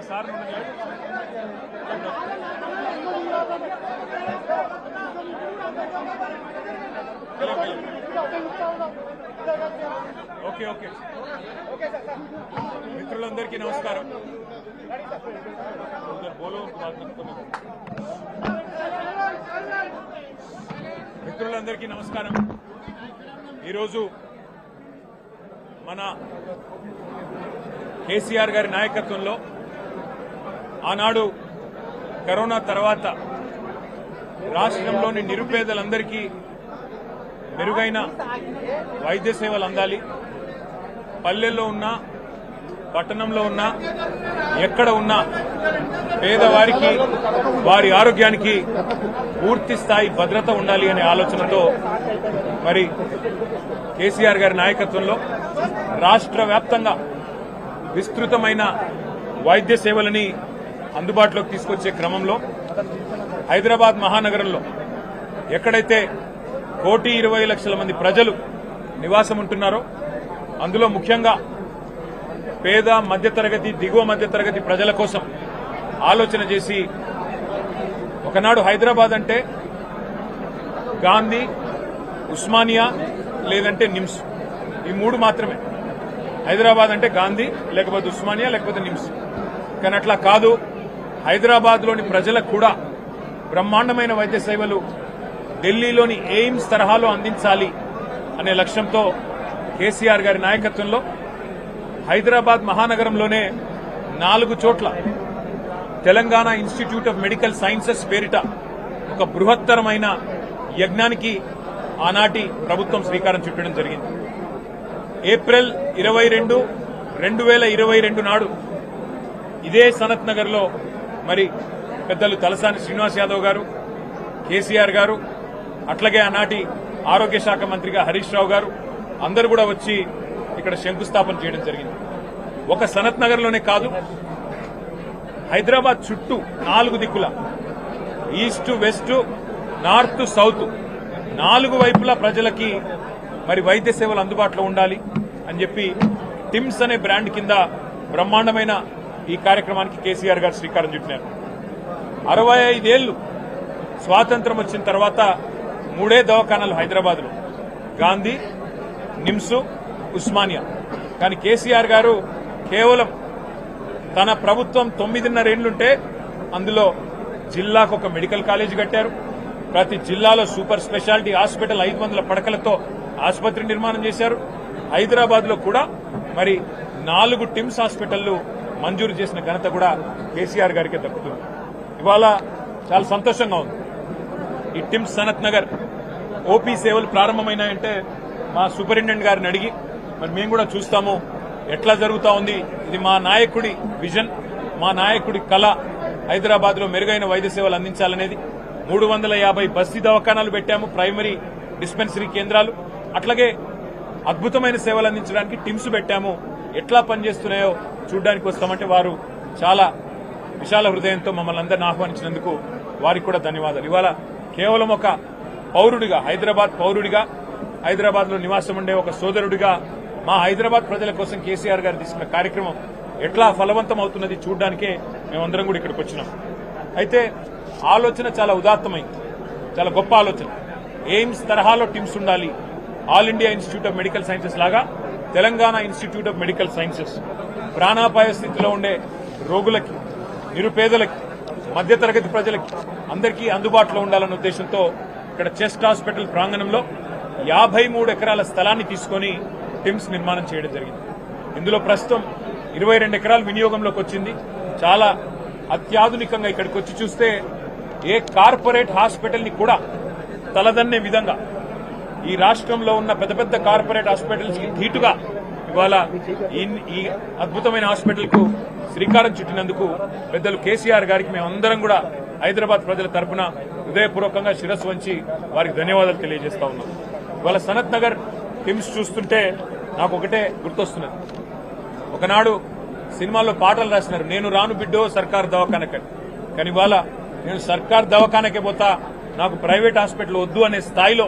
Sir okay okay మిత్రులందరికీ నమస్కారం. మిత్రులందరికీ నమస్కారం. ఈరోజు మన కేసీఆర్ గారి నాయకత్వంలో ఆనాడు కరోనా తర్వాత రాష్ట్రంలోని నిరుపేదలందరికీ మెరుగైన వైద్య సేవలు అందాలి, పల్లెల్లో ఉన్నా పట్టణంలో ఉన్నా ఎక్కడ ఉన్నా పేదవారికి వారి ఆరోగ్యానికి పూర్తి స్థాయి భద్రత ఉండాలి అనే ఆలోచనతో మరి కేసీఆర్ గారి నాయకత్వంలో రాష్ట్ర వ్యాప్తంగా విస్తృతమైన వైద్య సేవలని అందుబాటులోకి తీసుకొచ్చే క్రమంలో హైదరాబాద్ మహానగరంలో ఎక్కడైతే 1,20,00,000 మంది ప్రజలు నివాసం ఉంటున్నారో అందులో ముఖ్యంగా పేద మధ్యతరగతి దిగువ మధ్యతరగతి ప్రజల కోసం ఆలోచన చేసి ఒకనాడు హైదరాబాద్ అంటే గాంధీ, ఉస్మానియా లేదంటే నిమ్స్, ఈ మూడు మాత్రమే. హైదరాబాద్ అంటే గాంధీ లేకపోతే ఉస్మానియా లేకపోతే నిమ్స్. కానీ అట్లా కాదు, హైదరాబాద్లోని ప్రజలకు కూడా బ్రహ్మాండమైన వైద్య సేవలు ఢిల్లీలోని ఎయిమ్స్ తరహాలో అందించాలి అనే లక్ష్యంతో కేసీఆర్ గారి నాయకత్వంలో హైదరాబాద్ మహానగరంలోనే 4 చోట్ల Telangana institute of medical sciences పేరిట ఒక బృహత్తరమైన యజ్ఞానికి ఆనాటి ప్రభుత్వం శ్రీకారం చుట్టడం జరిగింది. ఏప్రిల్ 22, 2022 నాడు ఇదే సనత్ నగర్ లో మరి పెద్దలు తలసాని శ్రీనివాస్ యాదవ్ గారు, కేసీఆర్ గారు, అట్లాగే ఆనాటి ఆరోగ్య శాఖ మంత్రిగా హరీష్ రావు గారు అందరూ కూడా వచ్చి ఇక్కడ శంకుస్థాపన చేయడం జరిగింది. ఒక సనత్ నగర్ లోనే కాదు, హైదరాబాద్ చుట్టూ 4 దిక్కుల ఈస్ట్, వెస్ట్, నార్త్, సౌత్ 4 వైపులా ప్రజలకి మరి వైద్య సేవలు అందుబాటులో ఉండాలి అని చెప్పి టిమ్స్ అనే బ్రాండ్ కింద బ్రహ్మాండమైన ఈ కార్యక్రమానికి కేసీఆర్ గారు శ్రీకారం చుట్టినారు. 65 ఏళ్లు స్వాతంత్రం వచ్చిన తర్వాత 3 దవాఖానాలు హైదరాబాద్ లో, గాంధీ, నిమ్స్, ఉస్మానియా. కానీ కేసీఆర్ గారు కేవలం తన ప్రభుత్వం 9.5 ఏళ్లుంటే అందులో జిల్లాకు ఒక మెడికల్ కాలేజీ కట్టారు. ప్రతి జిల్లాలో సూపర్ స్పెషాలిటీ హాస్పిటల్ 500 పడకలతో ఆసుపత్రి నిర్మాణం చేశారు. హైదరాబాద్ లో కూడా మరి 4 టిమ్స్ హాస్పిటళ్లు మంజూరు చేసిన ఘనత కూడా కేసీఆర్ గారికి దక్కుతుంది. ఇవాళ చాలా సంతోషంగా ఉంది. ఈ టిమ్స్ సనత్ నగర్ ఓపీ సేవలు ప్రారంభమైనాయంటే మా సూపరింటెండెంట్ గారిని అడిగి మరి మేము కూడా చూస్తాము ఎట్లా జరుగుతా ఉంది. ఇది మా నాయకుడి విజన్, మా నాయకుడి కళ, హైదరాబాద్ లో మెరుగైన వైద్య సేవలు అందించాలనేది. 350 బస్తీ దవాఖానాలు పెట్టాము, ప్రైమరీ డిస్పెన్సరీ కేంద్రాలు. అట్లాగే అద్భుతమైన సేవలు అందించడానికి టిమ్స్ పెట్టాము. ఎట్లా పనిచేస్తున్నాయో చూడడానికి వస్తామంటే వారు చాలా విశాల హృదయంతో మమ్మల్ని అందరిని ఆహ్వానించినందుకు వారికి కూడా ధన్యవాదాలు. ఇవాళ కేవలం ఒక పౌరుడిగా, హైదరాబాద్ పౌరుడిగా, హైదరాబాద్ లో నివాసం ఉండే ఒక సోదరుడిగా మా హైదరాబాద్ ప్రజల కోసం కేసీఆర్ గారు తీసుకున్న కార్యక్రమం ఎట్లా ఫలవంతం అవుతున్నది చూడడానికే మేమందరం కూడా ఇక్కడికి వచ్చినాం. అయితే ఆలోచన చాలా ఉదాత్తమైంది, చాలా గొప్ప ఆలోచన. ఎయిమ్స్ తరహాలో టిమ్స్ ఉండాలి, all India institute of medical sciences లాగా Telangana institute of medical sciences ప్రాణాపాయ స్థితిలో ఉండే రోగులకి, నిరుపేదలకి, మధ్యతరగతి ప్రజలకి అందరికీ అందుబాటులో ఉండాలన్న ఉద్దేశంతో ఇక్కడ చెస్ట్ హాస్పిటల్ ప్రాంగణంలో 53 ఎకరాల స్థలాన్ని తీసుకుని టిమ్స్ నిర్మాణం చేయడం జరిగింది. ఇందులో ప్రస్తుతం 22 ఎకరాలు వినియోగంలోకి వచ్చింది. చాలా అత్యాధునికంగా ఇక్కడికి వచ్చి చూస్తే ఏ కార్పొరేట్ హాస్పిటల్ ని కూడా తలదన్నే విధంగా ఈ రాష్ట్రంలో ఉన్న పెద్ద పెద్ద కార్పొరేట్ హాస్పిటల్స్ కి ధీటుగా ఇవాళ ఈ అద్భుతమైన హాస్పిటల్ కు శ్రీకారం చుట్టినందుకు పెద్దలు కేసీఆర్ గారికి మేమందరం కూడా హైదరాబాద్ ప్రజల తరఫున హృదయపూర్వకంగా శిరస్సు వంచి వారికి ధన్యవాదాలు తెలియజేస్తా ఉన్నాం. ఇవాళ సనత్ నగర్ టిమ్స్ చూస్తుంటే నాకు ఒకటే గుర్తొస్తున్నది. ఒకనాడు సినిమాల్లో పాటలు రాసినారు, నేను రాను బిడ్డో సర్కార్ దవాఖానకని. కానీ ఇవాళ నేను సర్కార్ దవాఖానకే పోతా, నాకు ప్రైవేట్ హాస్పిటల్ వద్దు అనే స్థాయిలో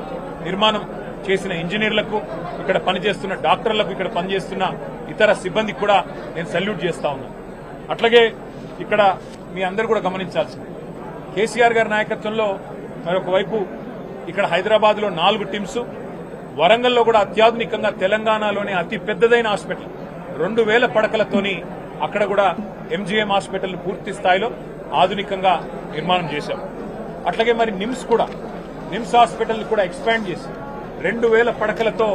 నిర్మాణం చేసిన ఇంజనీర్లకు, ఇక్కడ పనిచేస్తున్న డాక్టర్లకు, ఇక్కడ పనిచేస్తున్న ఇతర సిబ్బందికి కూడా నేను సల్యూట్ చేస్తా ఉన్నాను. అట్లాగే ఇక్కడ మీ అందరూ కూడా గమనించాల్సింది, కేసీఆర్ గారి నాయకత్వంలో మరొక వైపు ఇక్కడ హైదరాబాద్ లో 4 టీమ్స్, వరంగల్లో కూడా అత్యాధునికంగా తెలంగాణలోనే అతి పెద్దదైన హాస్పిటల్ 2000 పడకలతోని అక్కడ కూడా ఎంజీఎం హాస్పిటల్ పూర్తి స్థాయిలో ఆధునికంగా నిర్మాణం చేశాం. అట్లాగే మరి నిమ్స్ హాస్పిటల్ కూడా ఎక్స్పాండ్ చేసి 2000 పడకలతో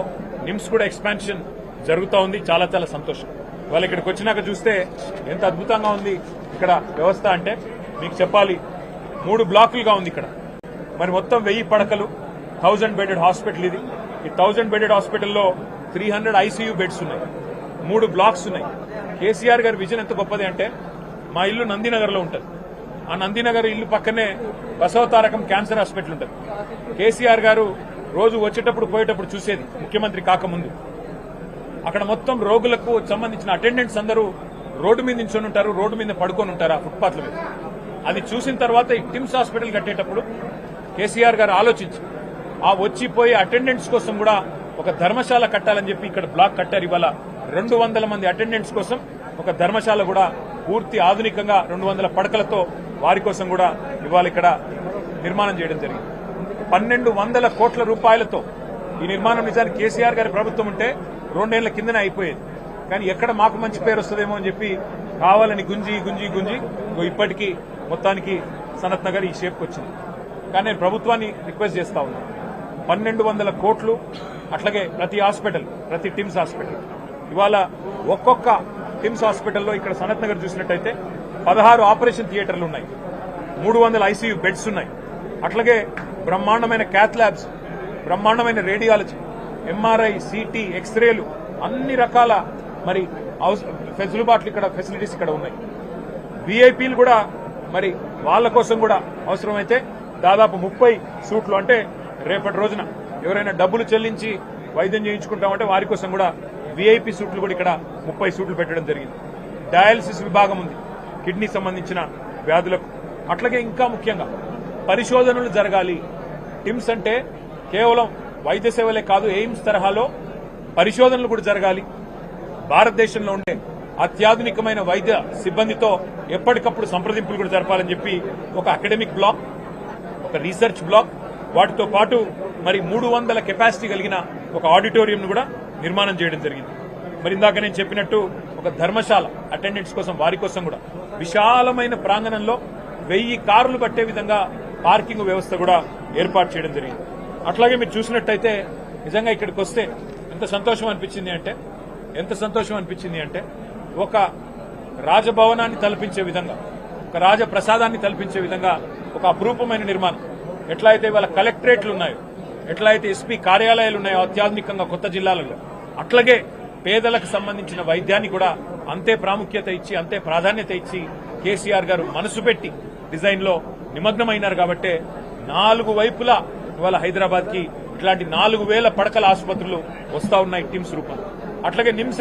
నిమ్స్ కూడా ఎక్స్పాన్షన్ జరుగుతూ ఉంది. చాలా చాలా సంతోషం. వాళ్ళు ఇక్కడికి వచ్చినాక చూస్తే ఎంత అద్భుతంగా ఉంది ఇక్కడ వ్యవస్థ అంటే మీకు చెప్పాలి. 3 బ్లాకులుగా ఉంది ఇక్కడ. మరి మొత్తం 1000 పడకలు, 1000 బెడెడ్ హాస్పిటల్ ఇది. ఈ 1000 బెడెడ్ హాస్పిటల్లో 300 ఐసీయూ బెడ్స్ ఉన్నాయి, 3 బ్లాక్స్ ఉన్నాయి. కేసీఆర్ గారి విజన్ ఎంత గొప్పది అంటే, మా ఇల్లు నందినగర్ లో ఉంటుంది. ఆ నందినగర్ ఇల్లు పక్కనే బసవతారకం క్యాన్సర్ హాస్పిటల్ ఉంటుంది. కేసీఆర్ గారు రోజు వచ్చేటప్పుడు పోయేటప్పుడు చూసేది, ముఖ్యమంత్రి కాకముందు. అక్కడ మొత్తం రోగులకు సంబంధించిన అటెండెంట్స్ అందరూ రోడ్డు మీద నించొని ఉంటారు, రోడ్డు మీద పడుకొని ఉంటారు ఆ ఫుట్పాత్ల మీద. అది చూసిన తర్వాత ఈ టిమ్స్ హాస్పిటల్ కట్టేటప్పుడు కేసీఆర్ గారు ఆలోచించి ఆ వచ్చిపోయే అటెండెంట్స్ కోసం కూడా ఒక ధర్మశాల కట్టాలని చెప్పి ఇక్కడ బ్లాక్ కట్టారు. ఇవాళ 200 మంది అటెండెంట్స్ కోసం ఒక ధర్మశాల కూడా పూర్తి ఆధునికంగా 200 పడకలతో వారి కోసం కూడా ఇవాళ ఇక్కడ నిర్మాణం చేయడం జరిగింది. 1200 కోట్ల రూపాయలతో ఈ నిర్మాణం నిజానికి కేసీఆర్ గారి ప్రభుత్వం ఉంటే 2 ఏళ్ల కిందనే అయిపోయేది. కానీ ఎక్కడ మాకు మంచి పేరు వస్తుందేమో అని చెప్పి కావాలని గుంజి ఇప్పటికీ మొత్తానికి సనత్ నగర్ ఈ షేప్కి వచ్చింది. కానీ నేను ప్రభుత్వాన్ని రిక్వెస్ట్ చేస్తా ఉన్నాను, 1200 కోట్లు అట్లాగే ప్రతి టిమ్స్ హాస్పిటల్ ఇవాళ ఒక్కొక్క టిమ్స్ హాస్పిటల్లో ఇక్కడ సనత్ నగర్ చూసినట్టయితే 16 ఆపరేషన్ థియేటర్లు ఉన్నాయి, 300 ఐసీయూ బెడ్స్ ఉన్నాయి. అట్లాగే బ్రహ్మాండమైన క్యాత్ ల్యాబ్స్, బ్రహ్మాండమైన రేడియాలజీ, ఎంఆర్ఐ, సిటీ, ఎక్స్రేలు, అన్ని రకాల మరి ఫెసిలిటీస్ ఇక్కడ ఉన్నాయి. వీఐపీలు కూడా మరి వాళ్ళ కోసం కూడా అవసరమైతే దాదాపు 30 సూట్లు, అంటే రేపటి రోజున ఎవరైనా డబ్బులు చెల్లించి వైద్యం చేయించుకుంటామంటే వారి కోసం కూడా వీఐపీ సూట్లు కూడా ఇక్కడ 30 సూట్లు పెట్టడం జరిగింది. డయాలసిస్ విభాగం ఉంది కిడ్నీ సంబంధించిన వ్యాధులకు. అట్లాగే ఇంకా ముఖ్యంగా పరిశోధనలు జరగాలి. టిమ్స్ అంటే కేవలం వైద్య సేవలే కాదు, ఎయిమ్స్ తరహాలో పరిశోధనలు కూడా జరగాలి. భారతదేశంలో ఉండే అత్యాధునికమైన వైద్య సిబ్బందితో ఎప్పటికప్పుడు సంప్రదింపులు కూడా జరపాలని చెప్పి ఒక అకాడమిక్ బ్లాక్, ఒక రీసెర్చ్ బ్లాక్, వాటితో పాటు మరి 300 కెపాసిటీ కలిగిన ఒక ఆడిటోరియం కూడా నిర్మాణం చేయడం జరిగింది. మరి ఇందాక నేను చెప్పినట్టు ఒక ధర్మశాల అటెండెంట్స్ కోసం, వారి కోసం కూడా విశాలమైన ప్రాంగణంలో 1000 కార్లు పట్టే విధంగా పార్కింగ్ వ్యవస్థ కూడా ఏర్పాటు చేయడం జరిగింది. అట్లాగే మీరు చూసినట్టయితే నిజంగా ఇక్కడికి వస్తే ఎంత సంతోషం అనిపించింది అంటే ఒక రాజభవనాన్ని తలపించే విధంగా, ఒక రాజప్రసాదాన్ని తలపించే విధంగా ఒక అపురూపమైన నిర్మాణం. ఎట్లా అయితే ఇవాళ కలెక్టరేట్లు ఉన్నాయో, ఎట్లా అయితే ఎస్పీ కార్యాలయాలు ఉన్నాయో అత్యాధునికంగా కొత్త జిల్లాలలో, అట్లాగే పేదలకు సంబంధించిన వైద్యాన్ని కూడా అంతే ప్రాముఖ్యత ఇచ్చి, అంతే ప్రాధాన్యత ఇచ్చి కేసీఆర్ గారు మనసు పెట్టి డిజైన్ లో నిమగ్నమైనారు. కాబట్టే 4 వైపులా ఇవాళ హైదరాబాద్ కి ఇట్లాంటి 4000 పడకల ఆసుపత్రులు వస్తా ఉన్నాయి టిమ్స్ రూపంలో. అట్లాగే నిమ్స్